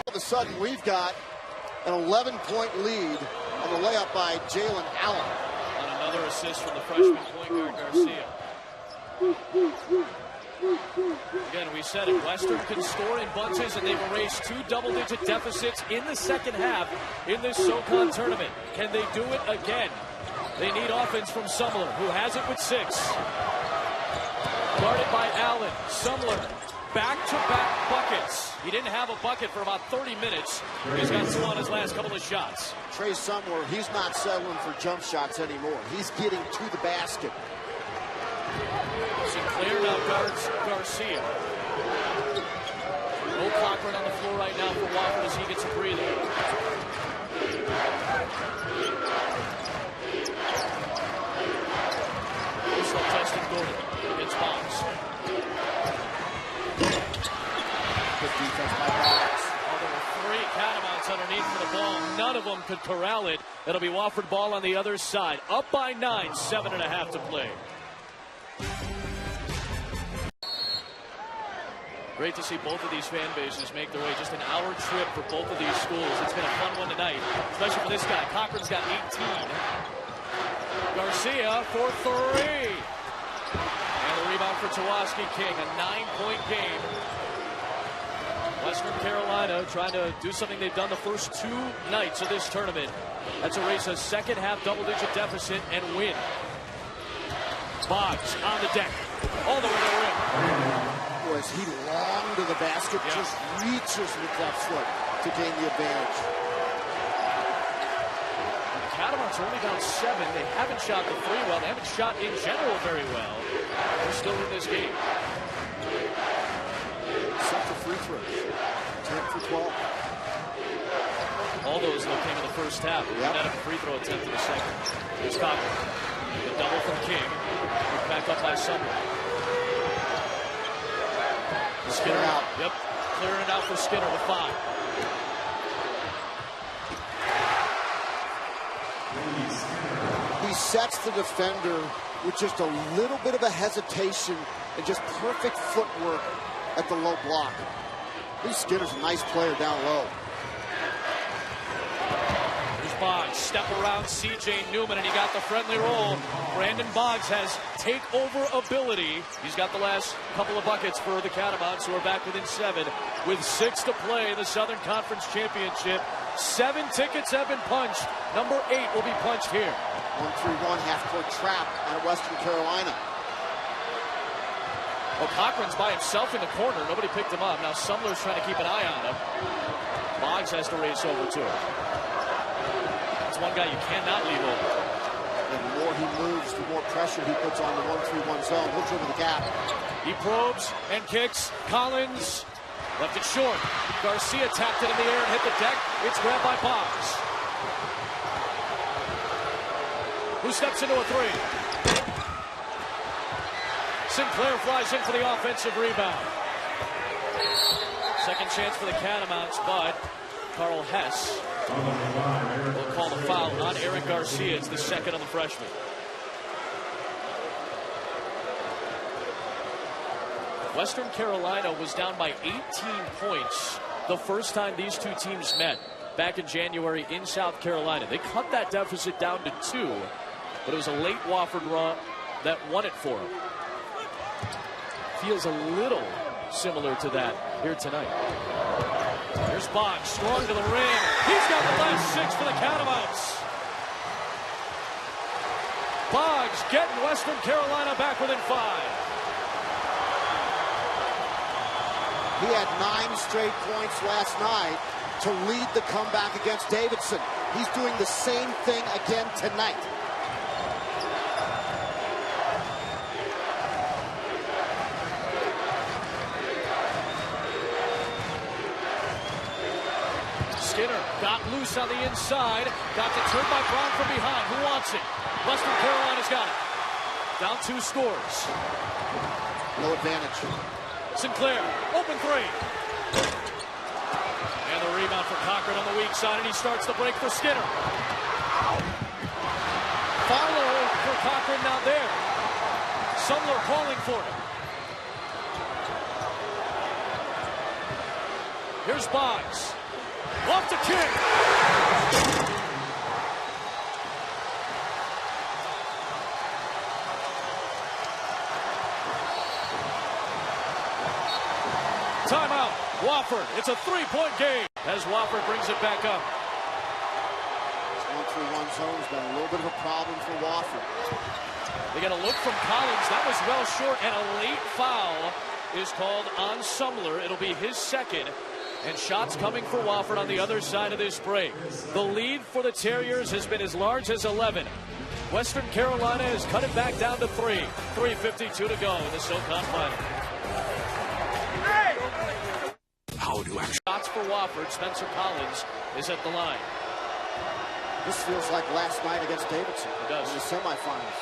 All of a sudden, we've got an 11-point lead on the layup by Jalen Allen. Another assist from the freshman point guard Garcia. Again, we said it. Western can score in bunches, and they've erased 2 double-digit deficits in the second half in this SoCon tournament. Can they do it again? They need offense from Sumler, who has it with 6. Guarded by Allen. Sumler, back-to-back buckets. He didn't have a bucket for about 30 minutes. He's got 2 on his last couple of shots. Trey Sumler, he's not settling for jump shots anymore. He's getting to the basket. Sinclair now guards Garcia. No Cochran on the floor right now for Wofford as he gets a breather. Whistle testing Gordon against Bonds. Good defense by Bonds. There were 3 catamounts underneath for the ball. None of them could corral it. It'll be Wofford ball on the other side. Up by 9, 7.5 to play. Great to see both of these fan bases make their way. Just an hour trip for both of these schools. It's been a fun one tonight, especially for this guy. Cochran's got 18. Garcia for 3. And the rebound for Tawaski King. A 9-point game. Western Carolina trying to do something they've done the first 2 nights of this tournament. That's erase a second half double-digit deficit and win. Boggs on the deck. All the way to the rim. As he long to the basket, just reaches with that foot to gain the advantage. The Catamounts are only down 7. They haven't shot the free well. They haven't shot in general very well. They're still in this game. Set for free throws. 10 for 12. All those, though, came in the first half. Not a free throw attempt in the second. Here's Cochran. The double from King. Back up by Sumner. Skinner out. Yep. Clearing it out for Skinner with 5. He sets the defender with just a little bit of a hesitation and just perfect footwork at the low block. Lee Skinner's a nice player down low. Boggs, step around C.J. Newman, and he got the friendly roll. Brandon Boggs has takeover ability. He's got the last couple of buckets for the Catamounts, who are back within 7 with 6 to play in the Southern Conference Championship. 7 tickets have been punched. Number 8 will be punched here. 1-3-1 half-court trap out of Western Carolina. Well, Cochran's by himself in the corner. Nobody picked him up. Now Sumler's trying to keep an eye on him. Boggs has to race over to him. One guy you cannot leave over. And the more he moves, the more pressure he puts on the 1-3-1 zone. He'll dribble the gap. He probes and kicks. Collins left it short. Garcia tapped it in the air and hit the deck. It's grabbed by Boggs, who steps into a 3. Sinclair flies in for the offensive rebound. Second chance for the Catamounts, but Carl Hess will call the foul on Eric Garcia. It's the second on the freshman. Western Carolina was down by 18 points the first time these two teams met back in January in South Carolina. They cut that deficit down to 2, but it was a late Wofford run that won it for them. Feels a little similar to that here tonight. Here's Boggs, strong to the rim. He's got the last 6 for the Catamounts. Boggs getting Western Carolina back within 5. He had 9 straight points last night to lead the comeback against Davidson. He's doing the same thing again tonight. Skinner got loose on the inside. Got the turn by Brown from behind. Who wants it? Western Carolina's got it. Down 2 scores. No advantage. Sinclair, open 3. And the rebound for Cochran on the weak side, and he starts the break for Skinner. Follow for Cochran now there. Sumler calling for him. Here's Boggs. Off to King. Timeout. Wofford. It's a 3-point game as Wofford brings it back up. This 1-3-1 zone's been a little bit of a problem for Wofford. They get a look from Collins. That was well short, and a late foul is called on Sumler. It'll be his second. And shots coming for Wofford on the other side of this break. The lead for the Terriers has been as large as 11. Western Carolina has cut it back down to 3. 3:52 to go in the SoCon final. How do shots for Wofford? Spencer Collins is at the line. This feels like last night against Davidson. It does. In the semifinals.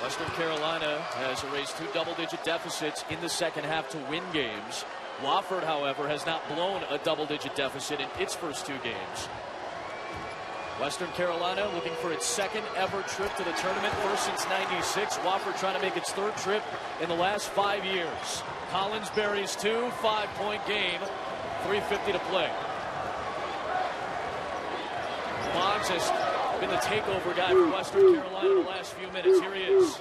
Western Carolina has erased 2 double-digit deficits in the second half to win games. Wofford, however, has not blown a double-digit deficit in its first 2 games. Western Carolina looking for its second ever trip to the tournament, first since '96. Wofford trying to make its third trip in the last 5 years. Collins buries 2, 5-point game, 3:50 to play. Boggs has been the takeover guy for Western Carolina the last few minutes. Here he is.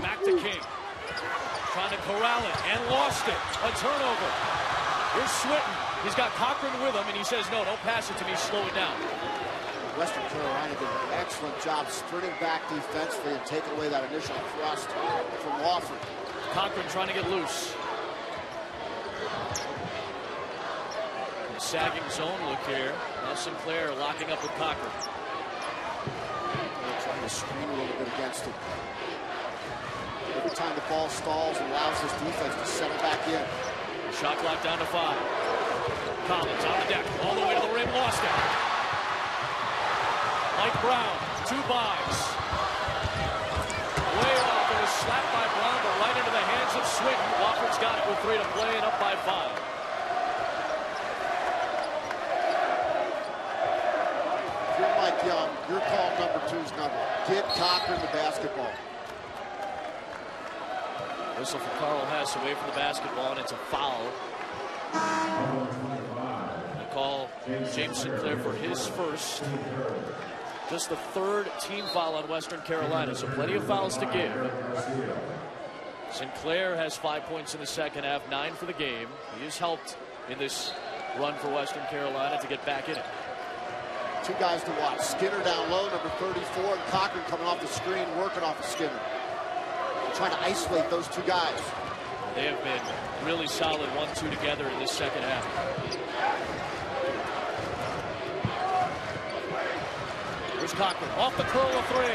Back to King. Trying to corral it and lost it. A turnover. Here's Swinton. He's got Cochran with him, and he says, no, don't pass it to me. Slow it down. Western Carolina did an excellent job sprinting back defensively and taking away that initial thrust from Wofford. Cochran trying to get loose. A sagging zone look here. Now Sinclair locking up with Cochran. They're trying to screen a little bit against it. Every time the ball stalls, it allows this defense to settle back in. Shot clock down to 5. Collins on the deck, all the way to the rim, lost it. Mike Brown, 2 Boggs. Way off, it was slapped by Brown, but right into the hands of Swinton. Wofford's got it with 3 to play and up by 5. If you're Mike Young, your call number 2's number. Get Cochran the basketball. Whistle for Carl Hess away from the basketball, and it's a foul. They call James Sinclair for his first. Just the 3rd team foul on Western Carolina, so plenty of fouls to give. Sinclair has 5 points in the second half, 9 for the game. He has helped in this run for Western Carolina to get back in it. 2 guys to watch. Skinner down low, number 34, and Cochran coming off the screen, working off of Skinner. Trying to isolate those 2 guys. They have been really solid 1-2 together in this second half. Here's Cochran off the curl of 3.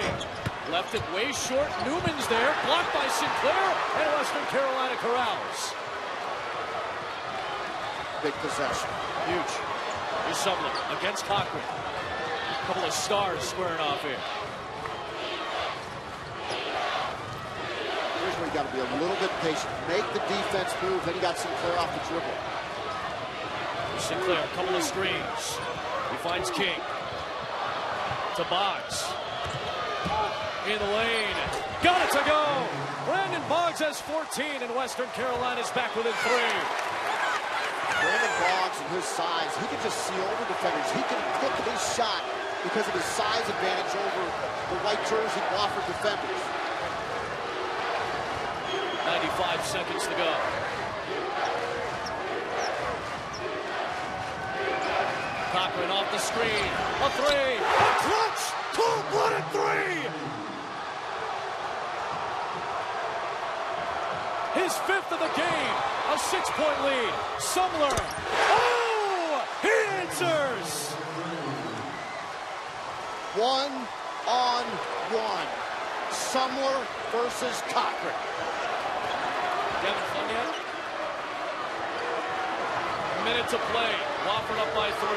Left it way short. Newman's there. Blocked by Sinclair. And Western Carolina corrals. Big possession. Huge. Here's Sumler against Cochran. A couple of stars squaring off here. Here's where you got to be a little bit patient. Make the defense move, then you got Sinclair off the dribble. Sinclair, a couple of screens. He finds King. To Boggs. In the lane. Got it to go. Brandon Boggs has 14, and Western Carolina's back within 3. Brandon Boggs and his size, he can just see over defenders. He can pick his shot because of his size advantage over the white jersey Wofford defenders. 95 seconds to go. Cochran off the screen. A 3. A clutch. Cold-blooded 3. His 5th of the game. A 6-point lead. Sumler. Oh! He answers. 1-on-1. Sumler versus Cochran. Having fun yet? A minute to play. Wofford up by 3.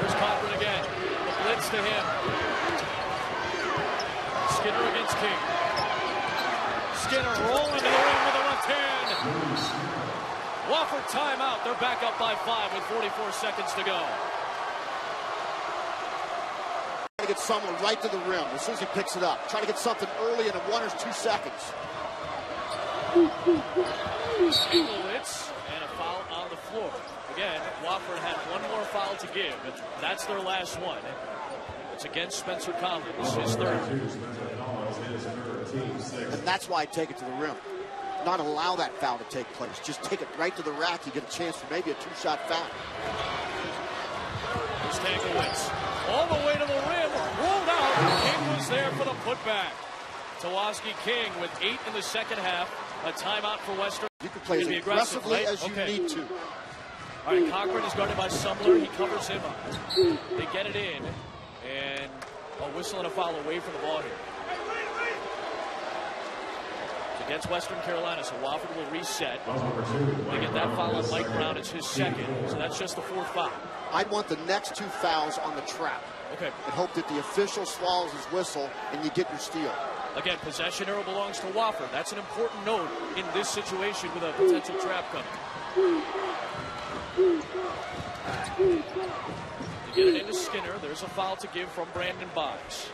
Here's Cochran again. The blitz to him. Skinner against King. Skinner rolling to the rim with a left hand. Wofford timeout. They're back up by 5 with 44 seconds to go. To get someone right to the rim as soon as he picks it up. Trying to get something early in 1 or 2 seconds. Blitz and a foul on the floor. Again, Wofford had 1 more foul to give. That's their last one. It's against Spencer Collins, his 3rd. And that's why I take it to the rim. Not allow that foul to take place. Just take it right to the rack. You get a chance for maybe a 2-shot foul. Here's Tanglewitz. All the way to the rim, rolled out. King was there for the putback. Tawaski King with 8 in the second half. A timeout for Western. You can play as aggressively as you need to. All right, Cochran is guarded by Sumler. He covers him up. They get it in, and a whistle and a foul away from the ball here. It's against Western Carolina, so Wofford will reset. They get that foul on Mike Brown. It's his 2nd, so that's just the 4th foul. I'd want the next 2 fouls on the trap. Okay. and hope that the official swallows his whistle and you get your steal. Again, possession arrow belongs to Wofford. That's an important note in this situation with a potential trap coming. You get it into Skinner. There's a foul to give from Brandon Boggs.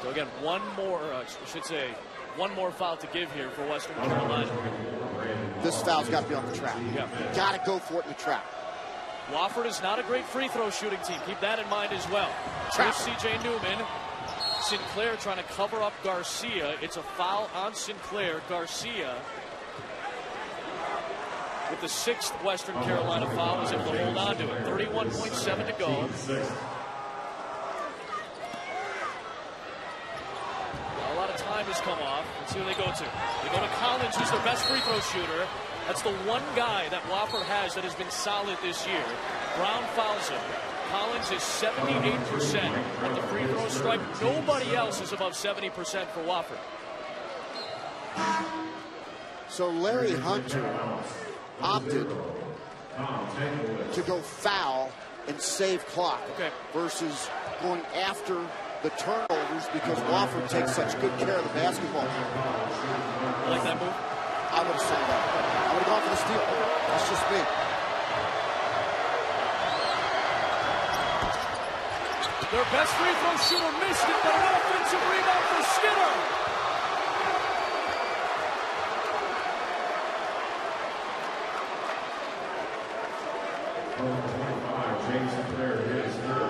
So again, one more foul to give here for Western Carolina. This foul's got to be on the trap. Yeah. Got to go for it in the trap. Wofford is not a great free throw shooting team. Keep that in mind as well. Here's C.J. Newman. Sinclair trying to cover up Garcia. It's a foul on Sinclair. Garcia, with the 6th Western Carolina foul, was able to hold on to it. 31.7 to go. A lot of time has come off. Let's see who they go to. They go to Collins, who's their best free throw shooter. That's the one guy that Wofford has that has been solid this year. Brown fouls him. Collins is 78% at the free throw stripe. Nobody else is above 70% for Wofford. So Larry Hunter opted to go foul and save clock versus going after the turnovers because Wofford takes such good care of the basketball. You like that move? I would have said that. I would have gone for the steal. That's just me. Their best free throw shooter missed it, but an offensive rebound for Skinner.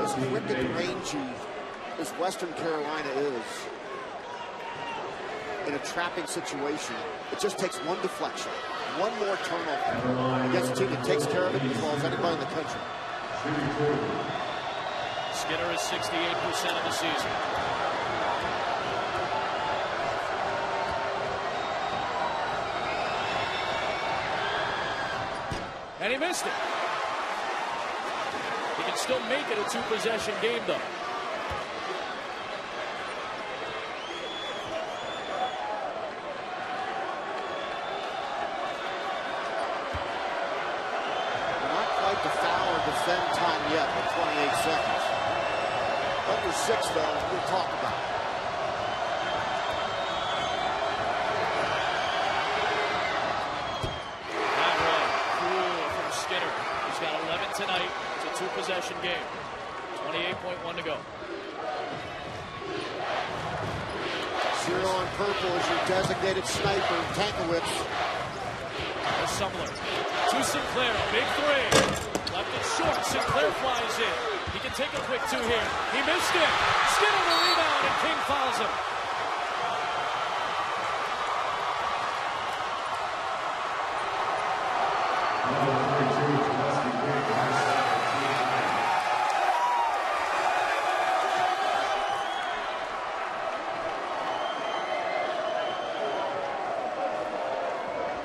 As quick and rangy as Western Carolina is in a trapping situation, it just takes one deflection, one more turnover against a team that takes care of it as well as anybody in the country. Skinner is 68% of the season. And he missed it. He can still make it a 2-possession game, though. Not quite the foul or defend time yet with 28 seconds. Under 6, though, we'll talk about it. That one, cool from Skinner. He's got 11 tonight. It's a 2-possession game. 28.1 to go. 0 on purple is your designated sniper, Tankowitz. There's Sumler. To Sinclair, big three. Left it short. Sinclair flies in. He can take a quick 2 here. He missed it. Skinner the rebound, and King fouls him.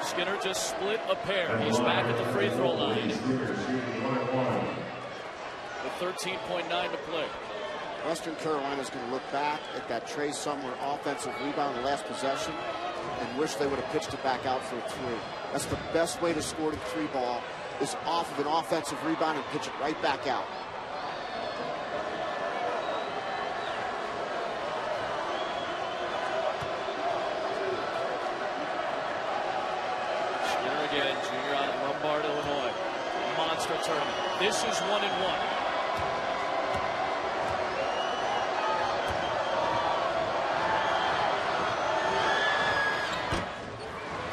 Skinner just split a pair. He's back at the free throw line. With 13.9 to play. Western Carolina is going to look back at that Trey Sumler offensive rebound in the last possession and wish they would have pitched it back out for a 3. That's the best way to score the 3 ball, is off of an offensive rebound and pitch it right back out. Skinner again, junior out of Lombard, Illinois. Monster tournament. This is 1-1.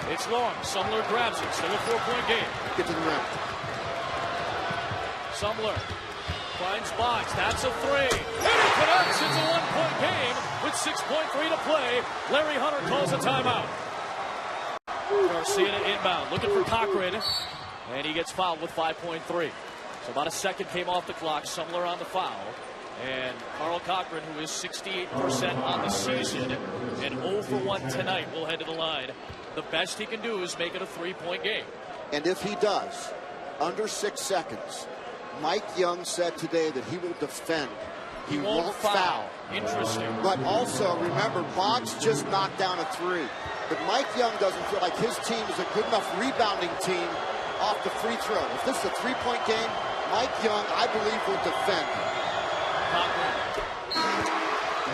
It's long. Sumler grabs it. Still a 4-point game. Get to the rim. Sumler finds Boggs. That's a 3. And it connects. It's a 1-point game with 6.3 to play. Larry Hunter calls a timeout. Garcia to inbound. Looking for Cochran. And he gets fouled with 5.3. So about a second came off the clock. Sumler on the foul. And Carl Cochran, who is 68% on the season and 0 for 1 tonight, will head to the line. The best he can do is make it a 3-point game. And if he does, under 6 seconds, Mike Young said today that he will defend. He won't foul. Interesting. But also, remember, Boggs just knocked down a 3. But Mike Young doesn't feel like his team is a good enough rebounding team off the free throw. If this is a three-point game, Mike Young, I believe, will defend. Cochran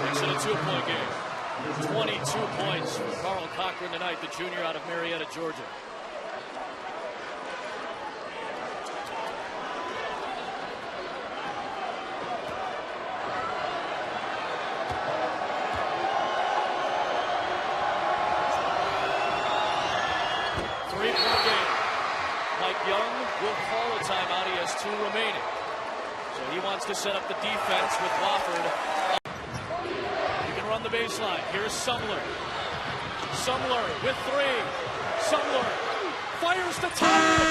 makes it a two-point game. 22 points for Carl Cochran tonight, the junior out of Marietta, Georgia. Three-point game. Mike Young will call a timeout. He has 2 remaining. So he wants to set up the defense with Wofford. He can run the baseline. Here's Sumler. Sumler with 3. Sumler fires the top.